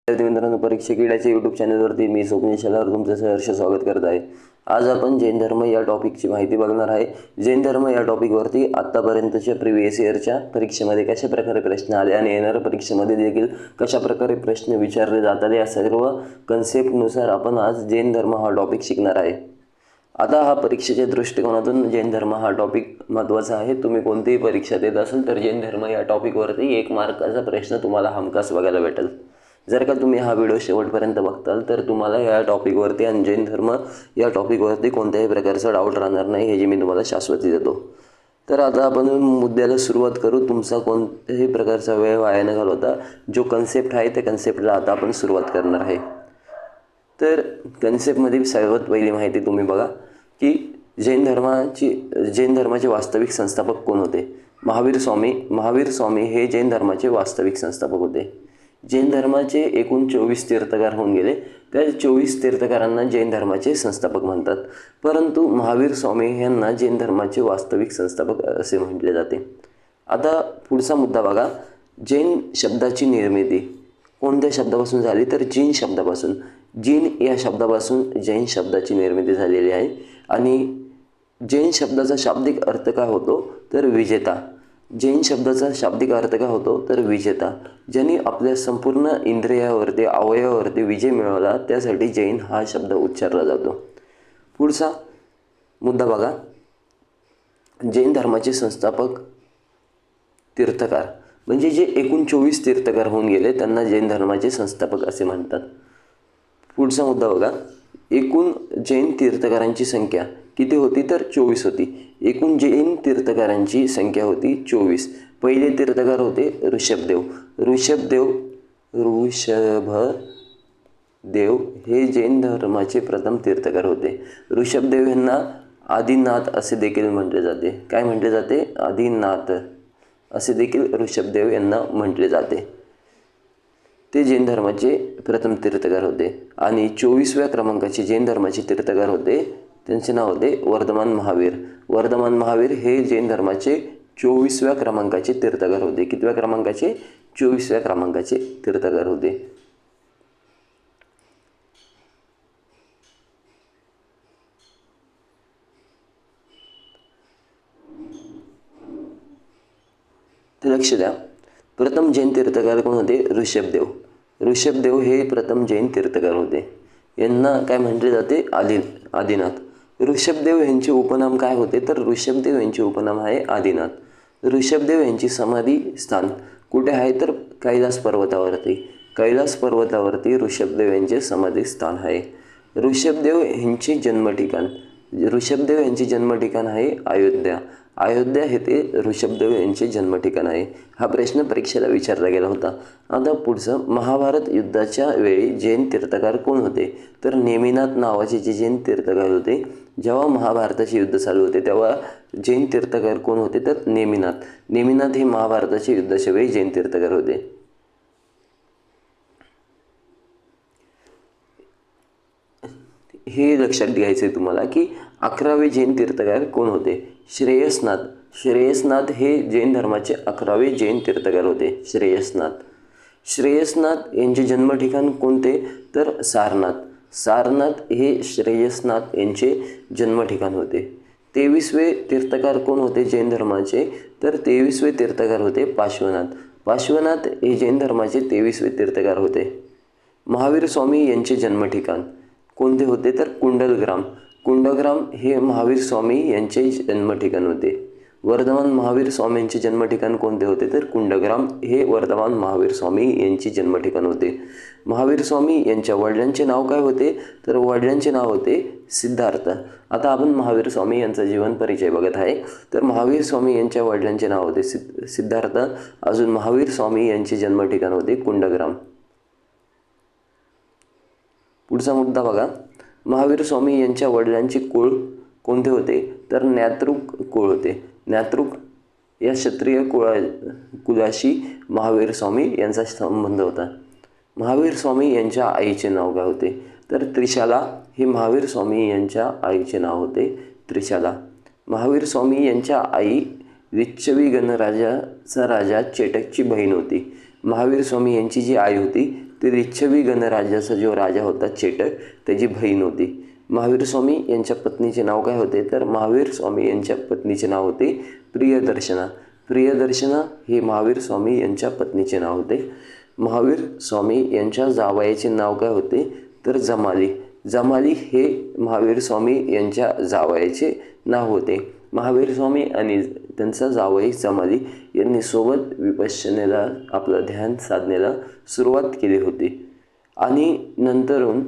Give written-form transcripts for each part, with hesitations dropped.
विद्यार्थी मित्रांनो, परीक्षा किड्याच्या यूट्यूब चॅनलवरती मी स्वप्नील शेलार तुमचं सहर्ष स्वागत करत आहे। आज आपण जैन धर्म या टॉपिकची माहिती बघणार आहे। जैन धर्म या टॉपिकवरती आत्तापर्यंतच्या प्रिव्हियस इयरच्या परीक्षेमध्ये कशा प्रकारे प्रश्न आले आणि येणाऱ्या परीक्षेमध्ये देखील कशा प्रकारे प्रश्न विचारले जातात या सर्व कन्सेप्टनुसार आपण आज जैन धर्म हा टॉपिक शिकणार आहे। आता हा परीक्षेच्या दृष्टिकोनातून जैन धर्म हा टॉपिक महत्त्वाचा आहे। तुम्ही कोणतीही परीक्षा देत असाल तर जैन धर्म या टॉपिकवरती 1 मार्काचा प्रश्न तुम्हाला हमखास बघायला भेटेल। जर का तुम्ही हा व्हिडिओ शेवटपर्यंत बघताल तर तुम्हाला या टॉपिकवरती आणि जैन धर्म या टॉपिकवरती कोणत्याही प्रकारचा डाऊट राहणार नाही, हे जी मी तुम्हाला शाश्वती देतो। तर आता आपण मुद्द्याला सुरुवात करू। तुमचा कोणत्याही प्रकारचा वेळ वाया न घालवता जो कन्सेप्ट आहे त्या कन्सेप्टला आता आपण सुरुवात करणार आहे। तर कन्सेप्टमध्ये सर्वात पहिली माहिती तुम्ही बघा की जैन धर्माचे वास्तविक संस्थापक कोण होते। महावीर स्वामी हे जैन धर्माचे वास्तविक संस्थापक होते। जैन धर्माचे एकूण 24 तीर्थकार होऊन गेले। त्या 24 तीर्थकारांना जैन धर्माचे संस्थापक म्हणतात, परंतु महावीर स्वामी यांना जैन धर्माचे वास्तविक संस्थापक असे म्हटले जाते। आता पुढचा मुद्दा बघा, जैन शब्दाची निर्मिती कोणत्या शब्दापासून झाली तर जीन शब्दापासून। जीन या शब्दापासून जैन शब्दाची निर्मिती झालेली आहे आणि जैन शब्दाचा शाब्दिक अर्थ काय होतो तर विजेता। जैन शब्दाचा शाब्दिक अर्थ काय होतो तर विजेता। ज्यांनी आपल्या संपूर्ण इंद्रियावरती अवयवावरती विजय मिळवला त्यासाठी जैन हा शब्द उच्चारला जातो। पुढचा मुद्दा बघा, जैन धर्माचे संस्थापक तीर्थकार म्हणजे जे एकूण 24 तीर्थकार होऊन गेले त्यांना जैन धर्माचे संस्थापक असे म्हणतात। पुढचा मुद्दा बघा, एकूण जैन तीर्थकारांची संख्या किती होती तर 24 होती। एकूण जैन तीर्थकारांची संख्या होती 24। पहिले तीर्थकार होते ऋषभदेव हे जैन धर्माचे प्रथम तीर्थकार होते। ऋषभदेव यांना आदिनाथ असे देखील म्हटले जाते। काय म्हटले जाते? आदिनाथ असे देखील ऋषभदेव यांना म्हटले जाते। ते जैन धर्माचे प्रथम तीर्थकार होते आणि 24व्या क्रमांकाचे जैन धर्माचे तीर्थकार होते, त्यांचे नाव होते वर्धमान महावीर। वर्धमान महावीर हे जैन धर्माचे 24व्या क्रमांकाचे तीर्थकार होते। कितव्या क्रमांकाचे? 24व्या क्रमांकाचे तीर्थकार होते। तर लक्ष द्या, प्रथम जैन तीर्थकार कोण होते? ऋषभदेव हे प्रथम जैन तीर्थकार होते। यांना काय म्हटले जाते? आदिनाथ। ऋषभदेव यांचे उपनाम काय होते तर ऋषभदेव यांचे उपनाम आहे आदिनाथ। ऋषभदेव यांची समाधी स्थान कुठे आहे तर कैलास पर्वतावरती ऋषभदेव यांचे समाधी स्थान आहे। ऋषभदेव यांचे जन्म ठिकाण आहे अयोध्या हे ते ऋषभदेव यांचे जन्म ठिकाण आहे। हा प्रश्न परीक्षेला विचारला गेला होता। आता पुढचं, महाभारत युद्धाच्या वेळी जैन तीर्थकार कोण होते तर नेमिनाथ नावाचे जे जैन तीर्थकार होते। जेव्हा महाभारताचे युद्ध चालू होते तेव्हा जैन तीर्थकार कोण होते तर नेमिनाथ हे महाभारताच्या युद्धाच्या वेळी जैन तीर्थकार होते। हे लक्षात घ्यायचे तुम्हाला की 11वे जैन तीर्थकार कोण होते? श्रेयसनाथ हे जैन धर्माचे 11वे जैन तीर्थकार होते। श्रेयसनाथ यांचे जन्म ठिकाण कोणते तर सारनाथ हे श्रेयसनाथ यांचे जन्म ठिकाण होते। 23वे तीर्थकार कोण होते जैन धर्माचे तर 23वे तीर्थकार होते पार्श्वनाथ हे जैन धर्माचे 23वे तीर्थकार होते। महावीर स्वामी यांचे जन्म ठिकाण कोणते होते तर कुंडग्राम हे महावीर स्वामी यांचे जन्म ठिकाण होते। वर्धमान महावीर स्वामी यांचे जन्म ठिकाण कोणते होते तर कुंडग्राम हे वर्धमान महावीर स्वामी यांचे जन्म ठिकाण होते। महावीर स्वामी यांच्या वडिलांचे नाव काय होते तर वडिलांचे नाव होते सिद्धार्थ। आता आपण महावीर स्वामी यांचा जीवन परिचय बघत आहे। तर महावीर स्वामी यांच्या वडिलांचे नाव होते सिद्धार्थ। अजून महावीर स्वामी यांचे जन्म ठिकाण होते कुंडग्राम। पुढचा मुद्दा बघा, महावीर स्वामी यांच्या वडिलांचे कुळ कोणते होते तर ज्ञातृक कुळ होते। ज्ञातृक या क्षत्रिय कुलाशी महावीर स्वामी यांचा संबंध होता। महावीर स्वामी यांच्या आईचे नाव काय होते तर त्रिशाला हे महावीर स्वामी यांच्या आईचे नाव होते त्रिशाला। महावीर स्वामी यांच्या आई लिच्छवी गणराजाचा राजा चेटकची बहीण होती। महावीर स्वामी यांची जी आई होती ते लिच्छवी गणराज्याचा जो राजा होता चेटक, त्याची बहीण होती. महावीर स्वामी यांच्या पत्नीचे नाव काय होते, तर महावीर स्वामी यांच्या पत्नीचे नाव होते प्रियदर्शना. प्रियदर्शना हे महावीर स्वामी यांच्या पत्नीचे नाव होते. महावीर स्वामी यांच्या जावयाचे नाव काय होते, तर जमाली. जमाली हे महावीर स्वामी यांच्या जावयाचे नाव होते. महावीर स्वामी आणि त्यांचा जावई जमाली यांनी सोबत विपश्यनेला आपलं ध्यान साधनेला सुरुवात केली होती. आणि नंतरून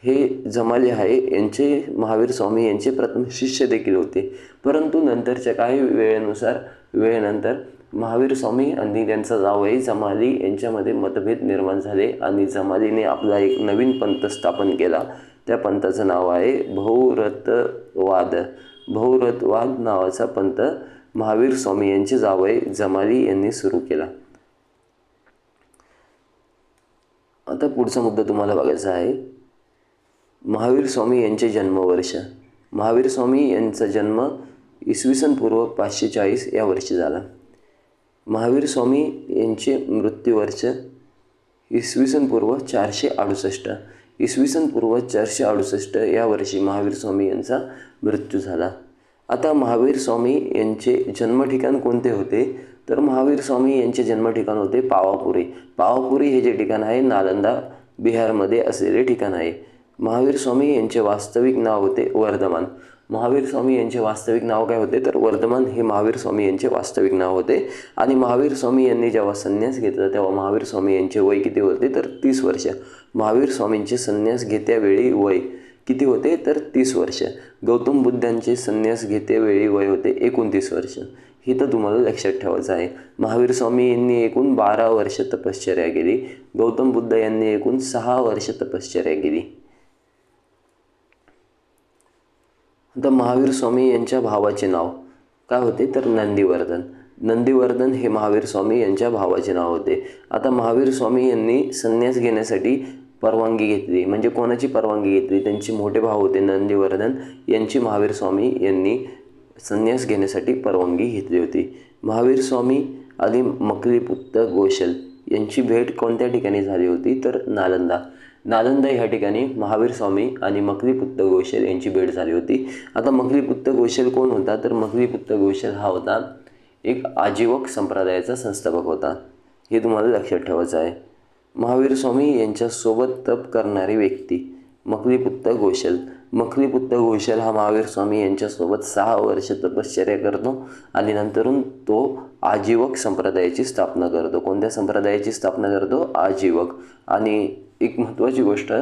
हे जमाली आहे यांचे महावीर स्वामी यांचे प्रथम शिष्य देखील होते. परंतु नंतरच्या काही वेळेनंतर महावीर स्वामी आणि त्यांचा जावई जमाली यांच्यामध्ये मतभेद निर्माण झाले आणि जमालीने आपला एक नवीन पंथ स्थापन केला. त्या पंथाचं नाव आहे बहुरतवाद. बहुरतवाद नावाचा पंथ महावीर स्वामी यांचे जावई जमाली यांनी सुरू केला. आता पुढचा मुद्दा तुम्हाला बघायचा आहे, महावीर स्वामी यांचे जन्मवर्ष. महावीर स्वामी यांचा जन्म इसवी पूर्व 540 या वर्षी झाला. महावीर स्वामी यांचे मृत्यूवर्ष इसवी पूर्व 468. इसवी पूर्व 468 या वर्षी महावीर स्वामी यांचा मृत्यू झाला. आता महावीर स्वामी यांचे जन्मठिकाण कोणते होते, तर महावीर स्वामी यांचे जन्मठिकाण होते पावापुरी. पावापुरी हे जे ठिकाण आहे नालंदा बिहारमध्ये असलेले ठिकाण आहे. महावीर स्वामी यांचे वास्तविक नाव होते वर्धमान. महावीर स्वामी यांचे वास्तविक नाव काय होते, तर वर्धमान हे महावीर स्वामी यांचे वास्तविक नाव होते. आणि महावीर स्वामी यांनी जेव्हा संन्यास घेतला तेव्हा महावीर स्वामी यांचे वय किती होते, तर 30 वर्ष. महावीर स्वामींचे संन्यास घेत्यावेळी वय किती होते, तर 30 वर्ष. गौतम बुद्धांचे संन्यास घेत्यावेळी वय होते 29 वर्ष. हे तर तुम्हाला लक्षात ठेवायचं आहे. महावीर स्वामी यांनी एकूण 12 वर्ष तपश्चर्या केली. गौतम बुद्ध यांनी एकूण 6 वर्ष तपश्चर्या केली. आता महावीर स्वामी यांच्या भावाचे नाव काय होते, तर नंदीवर्धन. नंदीवर्धन हे महावीर स्वामी यांच्या भावाचे नाव होते. आता महावीर स्वामी यांनी संन्यास घेण्यासाठी परवानगी घेतली. म्हणजे कोणाची परवानगी घेतली, त्यांचे मोठे भाव होते नंदीवर्धन यांची महावीर स्वामी यांनी संन्यास घेण्यासाठी परवानगी घेतली होती. महावीर स्वामी आणि मकलीपुत्त गोशल यांची भेट कोणत्या ठिकाणी झाली होती, तर नालंदा. नालंदा ह्या ठिकाणी महावीर स्वामी आणि मकलीपुत्त गोशल यांची भेट झाली होती. आता मकलीपुत्त गोशल कोण होता, तर मकलीपुत्त गोशल हा होता एक आजीवक संप्रदायाचा संस्थापक होता. हे तुम्हाला लक्षात ठेवायचं आहे. महावीर स्वामी यांच्यासोबत तप करणारी व्यक्ती मकलीपुत्त गोशल. मकलीपुत्त गोशल हा महावीर स्वामी यांच्यासोबत 6 वर्ष तपश्चर्या करतो आणि नंतरून तो आजीवक संप्रदायाची स्थापना करतो. कोणत्या संप्रदायाची स्थापना करतो, आजीवक. आणि एक महत्त्वाची गोष्ट,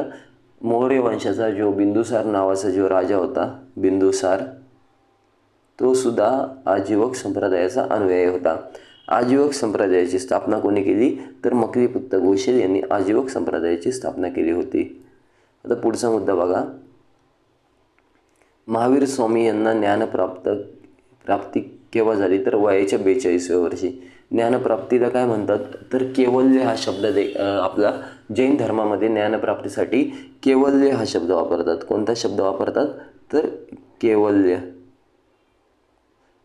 मौर्य वंशाचा जो बिंदुसार नावाचा जो राजा होता बिंदुसार, तो सुद्धा आजीवक संप्रदायाचा अनुयायी होता. आजीवक संप्रदायाची स्थापना कोणी केली, तर मकलीपुत्त गोशल यांनी आजीवक संप्रदायाची स्थापना केली होती. आता पुढचा मुद्दा बघा, महावीर स्वामी यांना ज्ञानप्राप्ती केव्हा झाली, तर वयाच्या 42व्या वर्षी. ज्ञानप्राप्तीला काय म्हणतात, तर केवल्य हा शब्द आपला जैन धर्मामध्ये ज्ञानप्राप्तीसाठी केवल्य हा शब्द वापरतात. कोणता शब्द वापरतात, तर केवल्य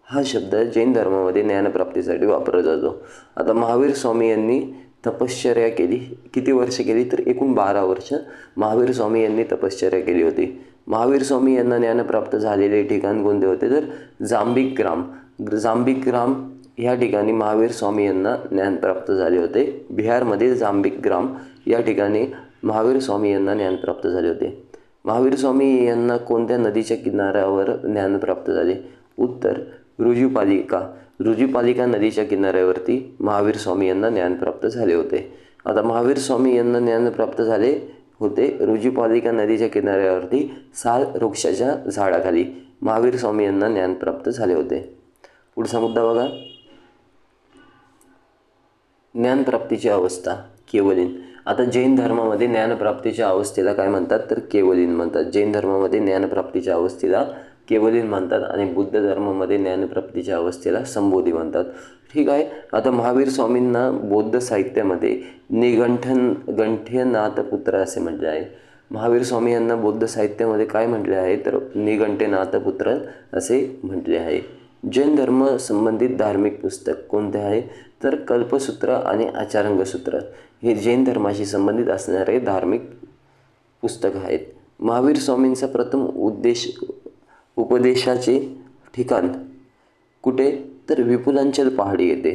हा शब्द जैन धर्मामध्ये ज्ञानप्राप्तीसाठी वापरला जातो. आता महावीर स्वामी यांनी तपश्चर्या केली. किती वर्ष केली, तर एकूण 12 वर्ष महावीर स्वामी यांनी तपश्चर्या केली होती. महावीर स्वामी यांना ज्ञानप्राप्त झालेले ठिकाण कोणते होते, तर जांबिक ग्राम. जांबिक ग्राम ह्या ठिकाणी महावीर स्वामी यांना ज्ञानप्राप्त झाले होते. बिहारमध्ये जांबिक ग्राम या ठिकाणी महावीर स्वामी यांना ज्ञानप्राप्त झाले होते. महावीर स्वामी यांना कोणत्या नदीच्या किनाऱ्यावर ज्ञानप्राप्त झाले, उत्तर रुजुपालिका नदीच्या किनाऱ्यावरती महावीर स्वामी यांना ज्ञानप्राप्त झाले होते. आता महावीर स्वामी यांना ज्ञानप्राप्त झाले होते रुजुपालिका नदीच्या किनाऱ्यावरती साल वृक्षाच्या झाडाखाली महावीर स्वामी यांना ज्ञानप्राप्त झाले होते. पुढचा मुद्दा बघा, ज्ञानप्राप्तीची अवस्था केवलीन. आता जैन धर्मामध्ये ज्ञानप्राप्तीच्या अवस्थेला काय म्हणतात, तर केवलीन म्हणतात. जैन धर्मामध्ये ज्ञानप्राप्तीच्या अवस्थेला केवलीन म्हणतात आणि बुद्ध धर्मामध्ये ज्ञानप्राप्तीच्या अवस्थेला संबोधी म्हणतात. ठीक आहे. आता महावीर स्वामींना बौद्ध साहित्यामध्ये गंठ्यनाथपुत्र असे म्हटले आहे. महावीर स्वामी यांना बौद्ध साहित्यामध्ये काय म्हटले आहे, तर निघंटनाथपुत्र असे म्हटले आहे. जैन धर्म संबंधित धार्मिक पुस्तक कोणते आहे तर कल्पसूत्र आणि आचारंगसूत्र हे जैन धर्माशी संबंधित असणारे धार्मिक पुस्तक आहेत. महावीर स्वामींचा प्रथम उपदेशाचे ठिकाण कुठे तर विपुलांचल पहाडी येथे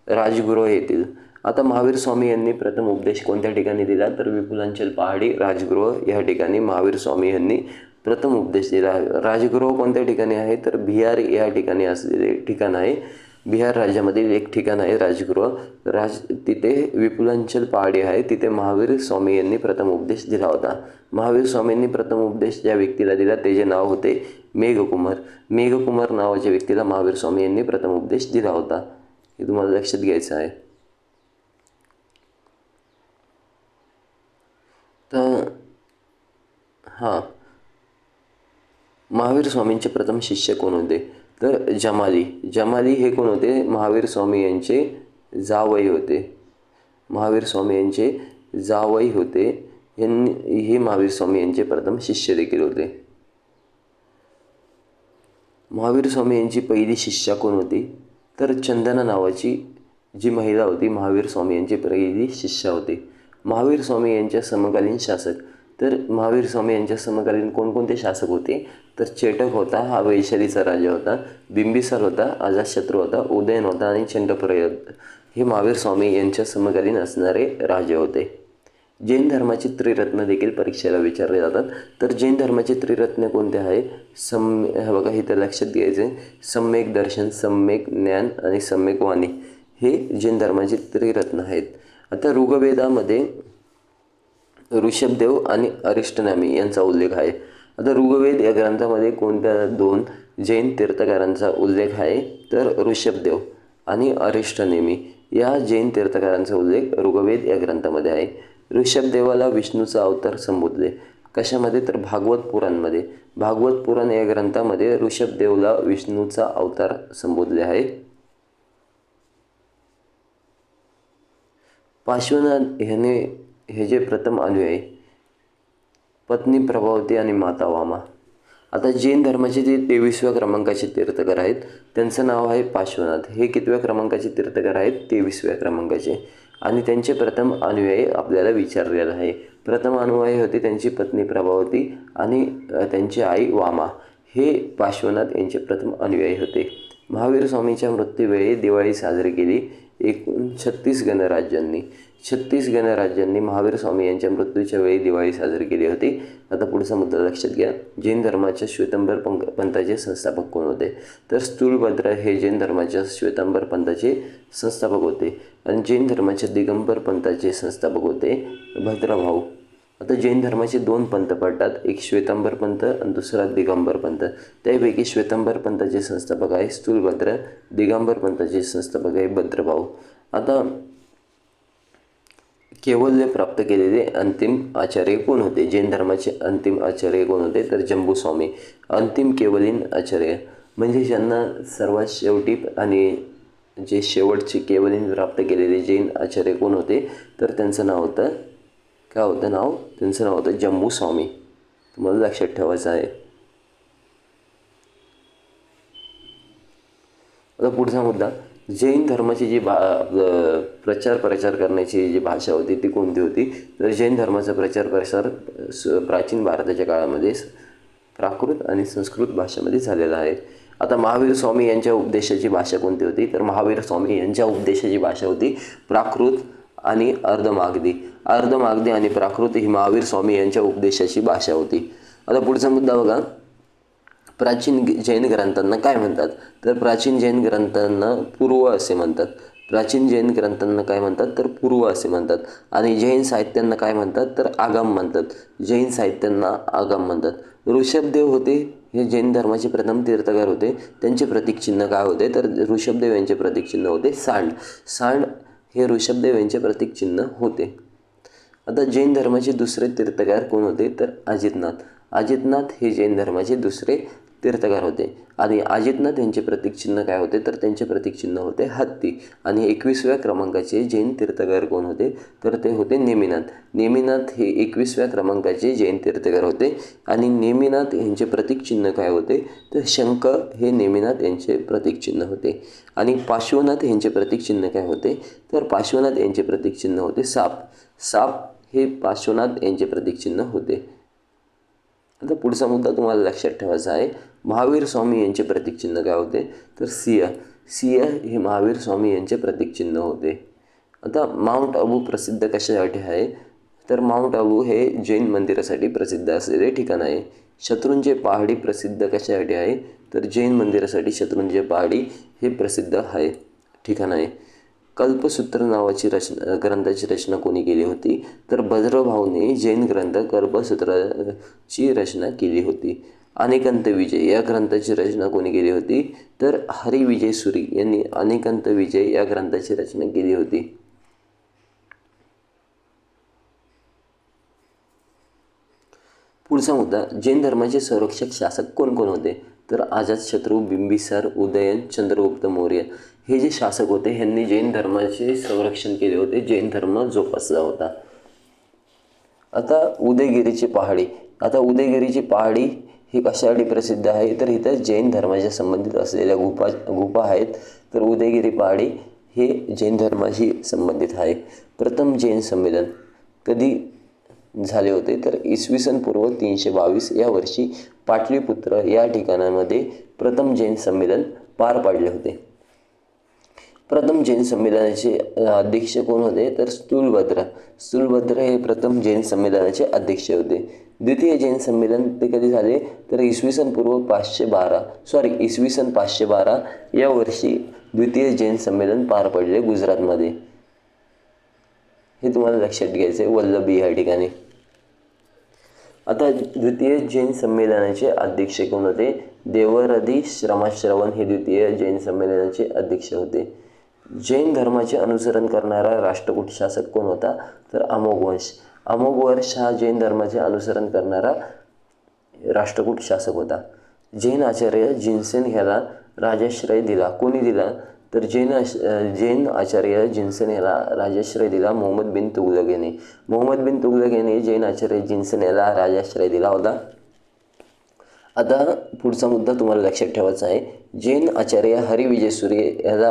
राजगृह येथील. आता महावीर स्वामी यांनी प्रथम उपदेश कोणत्या ठिकाणी दिला तर विपुलांचल पहाडी राजगृह या ठिकाणी महावीर स्वामी यांनी प्रथम उपदेश दिला. राजगृह कोणत्या ठिकाणी आहे तर बिहार या ठिकाणी असलेले ठिकाण आहे. बिहार राज्यामधील एक ठिकाण आहे राजगृह. तिथे विपुलांचल पहाडी आहे, तिथे महावीर स्वामी यांनी प्रथम उपदेश दिला होता. महावीर स्वामींनी प्रथम उपदेश ज्या व्यक्तीला दिला त्याचे नाव होते मेघकुमार. मेघकुमार नावाच्या व्यक्तीला महावीर स्वामी यांनी प्रथम उपदेश दिला होता. हे तुम्हाला लक्षात घ्यायचं आहे. तर महावीर स्वामींचे प्रथम शिष्य कोण होते तर जमाली. जमाली हे कोण होते महावीर स्वामी यांचे जावई होते. महावीर स्वामी यांचे जावई होते. हे महावीर स्वामी यांचे प्रथम शिष्य देखील होते. महावीर स्वामी यांची पहिली शिष्या कोण होती तर चंदना नावाची जी महिला होती महावीर स्वामी यांची पहिली शिष्या होती. महावीर स्वामी यांच्या समकालीन शासक तर महावीर स्वामी यांच्या समकालीन कोणकोणते शासक होते तर चेटक होता, हा वैशालीचा राजा होता. बिंबिसार होता, अजातशत्रू होता. उदयन होता आणि चंडप्रय हे महावीर स्वामी यांच्या समकालीन असणारे राजे होते. जैन धर्माची त्रिरत्न देखील परीक्षेला विचारले जातात. तर जैन धर्माचे त्रिरत्न कोणते आहे हे बघा इथं लक्षात घ्यायचे. सम्यक दर्शन, सम्यक ज्ञान आणि सम्यक वाणी हे जैन धर्माचे त्रिरत्न आहेत. आता ऋग्वेदामध्ये ऋषभदेव आणि अरिष्टनेमी यांचा उल्लेख आहे. आता ऋग्वेद या ग्रंथामध्ये कोणत्या दोन जैन तीर्थकारांचा उल्लेख आहे तर ऋषभदेव आणि अरिष्टनेमी या जैन तीर्थकारांचा उल्लेख ऋग्वेद या ग्रंथामध्ये आहे. ऋषभदेवाला विष्णूचा अवतार संबोधले कशामध्ये तर भागवत पुराणमध्ये. भागवत पुराण या ग्रंथामध्ये ऋषभदेवला विष्णूचा अवतार संबोधले आहे. पार्श्वनाथ हे जे प्रथम अनुयायी पत्नी प्रभावती आणि माता वामा. आता जैन धर्माचे जे 23व्या क्रमांकाचे तीर्थकर आहेत त्यांचं नाव आहे पार्श्वनाथ. हे कितव्या क्रमांकाचे तीर्थकर आहेत 23व्या क्रमांकाचे. आणि त्यांचे प्रथम अनुयायी आपल्याला विचारलेलं आहे. प्रथम अनुयायी होते त्यांची पत्नी प्रभावती आणि त्यांची आई वामा. हे पार्श्वनाथ यांचे प्रथम अनुयायी होते. महावीर स्वामींच्या मृत्यूवेळी दिवाळी साजरी केली एकूण 36 गणराज्यांनी महावीर स्वामी यांच्या मृत्यूच्या वेळी दिवाळी साजरी केली होती. आता पुढचा मुद्दा लक्षात घ्या. जैन धर्माच्या श्वेतांबर पंथाचे संस्थापक कोण होते तर स्थूलभद्र हे जैन धर्माच्या श्वेतांबर पंथाचे संस्थापक होते. आणि जैन धर्माच्या दिगंबर पंथाचे संस्थापक होते भद्रभाऊ. आता जैन धर्माचे 2 पंथ पडतात, एक श्वेतांबर पंथ आणि दुसरा दिगंबर पंथ. त्यापैकी श्वेतांबर पंथाचे संस्थापक आहे स्थूलभद्र, दिगंबर पंथाचे संस्थापक आहे भद्रभाऊ. आता कैवल्य प्राप्त केलेले अंतिम आचार्य कोण होते. जैन धर्माचे अंतिम आचार्य कोण होते तर जंबूस्वामी. अंतिम केवलीन आचार्य म्हणजे ज्यांना सर्वात शेवटी आणि जे शेवटचे केवलीन प्राप्त केलेले जैन आचार्य कोण होते तर त्यांचं नाव होतं त्यांचं नाव होतं जंबूस्वामी. तुम्हाला लक्षात ठेवायचं आहे. आता पुढचा मुद्दा जैन धर्माची जी प्रचार करण्याची जी भाषा होती ती कोणती होती तर जैन धर्माचा प्रचार प्रसार प्राचीन भारताच्या काळामध्ये प्राकृत आणि संस्कृत भाषेमध्ये झालेला आहे. आता महावीर स्वामी यांच्या उपदेशाची भाषा कोणती होती तर महावीर स्वामी यांच्या उपदेशाची भाषा होती प्राकृत आणि अर्धमागधी आणि प्राकृत ही महावीर स्वामी यांच्या उपदेशाची भाषा होती. आता पुढचा मुद्दा बघा. प्राचीन जैन ग्रंथांना काय म्हणतात तर प्राचीन जैन ग्रंथांना पूर्व असे म्हणतात. प्राचीन जैन ग्रंथांना काय म्हणतात तर पूर्व असे म्हणतात. आणि जैन साहित्यांना काय म्हणतात तर आगम म्हणतात. जैन साहित्यांना आगम म्हणतात. ऋषभदेव होते हे जैन धर्माचे प्रथम तीर्थकर होते. त्यांचे प्रतीकचिन्ह काय होते तर ऋषभदेव यांचे प्रतीकचिन्ह होते सांड हे ऋषभदेव यांचे प्रतीकचिन्ह होते. आता जैन धर्माचे दुसरे तीर्थकार कोण होते तर अजितनाथ हे जैन धर्माचे दुसरे तीर्थकार होते. आणि अजितनाथ यांचे प्रतीकचिन्ह काय होते तर त्यांचे प्रतीकचिन्ह होते हत्ती. आणि 21व्या क्रमांकाचे जैन तीर्थकार कोण होते तर ते होते नेमिनाथ. नेमिनाथ हे 21व्या क्रमांकाचे जैन तीर्थकार होते. आणि नेमिनाथ यांचे प्रतीकचिन्ह काय होते तर शंख हे नेमिनाथ यांचे प्रतीकचिन्ह होते. आणि पार्श्वनाथ यांचे प्रतीकचिन्ह काय होते तर पार्श्वनाथ यांचे प्रतीकचिन्ह होते साप. साप हे पार्श्वनाथ यांचे प्रतीकचिन्ह होते. आता पुढचा मुद्दा तुम्हाला लक्षात ठेवायचा आहे. महावीर स्वामी यांचे प्रतीकचिन्ह काय होते तर सिंह. सिंह हे महावीर स्वामी यांचे प्रतीकचिन्ह होते. आता माउंट आबू प्रसिद्ध कशासाठी आहे तर माउंट आबू हे जैन मंदिरासाठी प्रसिद्ध असलेले ठिकाण आहे. शत्रुंजय पहाडी प्रसिद्ध कशासाठी आहे तर जैन मंदिरासाठी शत्रुंजय पहाडी हे प्रसिद्ध आहे ठिकाण आहे. कल्पसूत्र नावाची ग्रंथाची रचना कोणी केली होती तर भद्रभाऊने जैन ग्रंथ कल्पसूत्राची रचना केली होती. अनेकांत विजय या ग्रंथाची रचना कोणी केली होती तर हरिविजय सुरी यांनी अनेकांत विजय या ग्रंथाची रचना केली होती. पुढचा मुद्दा, जैन धर्माचे संरक्षक शासक कोण कोण होते तर अजातशत्रू, बिंबिसार, उदयन, चंद्रगुप्त मौर्य हे जे शासक होते ह्यांनी जैन धर्माचे संरक्षण केले होते, जैन धर्म जोपासला होता. आता उदयगिरीची पहाडी. आता उदयगिरीची पहाडी ही कशासाठी प्रसिद्ध आहे तर इथं जैन धर्माच्या संबंधित असलेल्या गुफा आहेत. तर उदयगिरी पहाडी हे जैन धर्माशी संबंधित आहे. प्रथम जैन संमेलन कधी झाले होते तर इसवी पूर्व 322 या वर्षी पाटलीपुत्र या ठिकाणामध्ये प्रथम जैन संमेलन पार पाडले होते. प्रथम जैन संमेलनाचे अध्यक्ष कोण होते तर स्थूलभद्र. स्थूलभद्र हे प्रथम जैन संमेलनाचे अध्यक्ष होते. द्वितीय जैन संमेलन ते कधी झाले तर इसवी पूर्व 512 या वर्षी द्वितीय जैन संमेलन पार पडले गुजरातमध्ये. हे तुम्हाला लक्षात घ्यायचे आहे वल्लभी या ठिकाणी. आता द्वितीय जैन संमेलनाचे अध्यक्ष कोण होते देवरधी श्रमाश्रवण हे द्वितीय जैन संमेलनाचे अध्यक्ष होते. जैन धर्माचे अनुसरण करणारा राष्ट्रकूट शासक कोण होता तर अमोघवंश. अमोघवंश हा जैन धर्माचे अनुसरण करणारा राष्ट्रकूट शासक होता. जैन आचार्य जिनसेन ह्याला राजाश्रय दिला. कोणी दिला तर जैन आचार्य जिनसेन याला राजाश्रय दिला मोहम्मद बिन तुगलक याने. मोहम्मद बिन तुगलक याने जैन आचार्य जिनसेन याला राजाश्रय दिला होता. आता पुढचा मुद्दा तुम्हाला लक्षात ठेवायचा आहे. जैन आचार्य हरिविजय सूर्य याला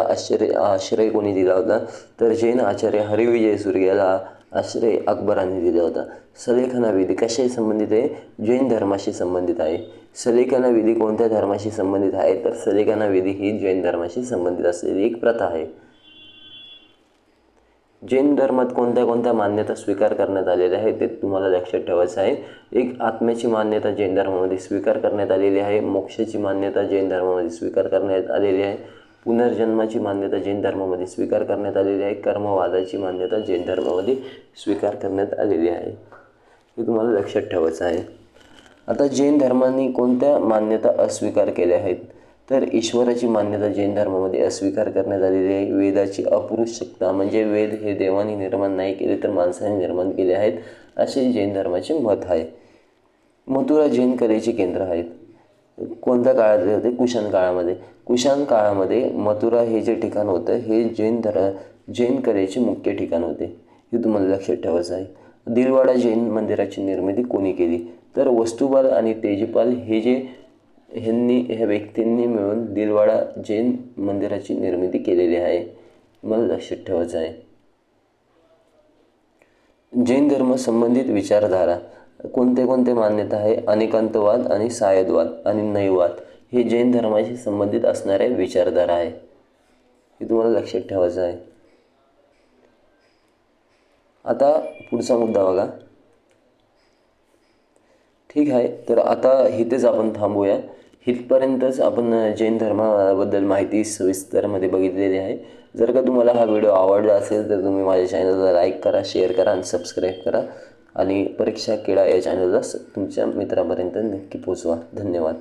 आश्रय कोणी दिला होता तर जैन आचार्य हरिविजय सूर्य याला आश्रय अकबराने दिला होता. सलेखना विधी कशाशी संबंधित आहे जैन धर्माशी संबंधित आहे. सलेखना विधी कोणत्या धर्माशी संबंधित आहे तर सलेखना विधी ही जैन धर्माशी संबंधित असलेली एक प्रथा आहे. जैन धर्मात कोणत्या कोणत्या मान्यता स्वीकार करण्यात आलेल्या आहेत ते तुम्हाला लक्षात ठेवायचं आहे. एक आत्म्याची मान्यता जैन धर्मामध्ये स्वीकार करण्यात आलेली आहे. मोक्षाची मान्यता जैन धर्मामध्ये स्वीकार करण्यात आलेली आहे. पुनर्जन्माची मान्यता जैन धर्मामध्ये स्वीकार करण्यात आलेली आहे. कर्मवादाची मान्यता जैन धर्मामध्ये स्वीकार करण्यात आलेली आहे. हे तुम्हाला लक्षात ठेवायचं आहे. आता जैन धर्माने कोणत्या मान्यता अस्वीकार केल्या आहेत तर ईश्वराची मान्यता जैन धर्मामध्ये अस्वीकार करण्यात आलेली आहे. वेदाची अपुरुषता म्हणजे वेद हे देवाने निर्माण नाही केले तर माणसाने निर्माण केले आहेत असे जैन धर्माचे मत आहे. मथुरा जैन कलेचे केंद्र आहेत. कोणत्या काळात होते कुशाण काळामध्ये. कुशाण काळामध्ये मथुरा हे जे ठिकाण होतं हे जैन कलेचे मुख्य ठिकाण होते. हे तुम्हाला लक्षात ठेवायचं आहे. दिलवाडा जैन मंदिराची निर्मिती कोणी केली तर वस्तुपाल आणि तेजपाल ह्या व्यक्तींनी मिळून दिलवाडा जैन मंदिराची निर्मिती केलेली आहे. मला लक्षात ठेवायचं आहे. जैन धर्म संबंधित विचारधारा कोणते कोणते मान्यता आहे अनेकांतवाद आणि सायदवाद आणि नैवाद हे जैन धर्माशी संबंधित असणाऱ्या विचारधारा आहे. हे तुम्हाला लक्षात ठेवायचं आहे. आता पुढचा मुद्दा बघा. ठीक आहे, तर आता इथेच आपण थांबूया. इथपर्यंतच आपण जैन धर्माबद्दल माहिती सविस्तरमध्ये बघितलेली आहे. जर का तुम्हाला हा व्हिडिओ आवडला असेल तर तुम्ही माझ्या चॅनलला लाईक करा, शेअर करा आणि सबस्क्राईब करा. आणि परीक्षा किडा या चॅनलला तुमच्या मित्रापर्यंत नक्की पोचवा. धन्यवाद.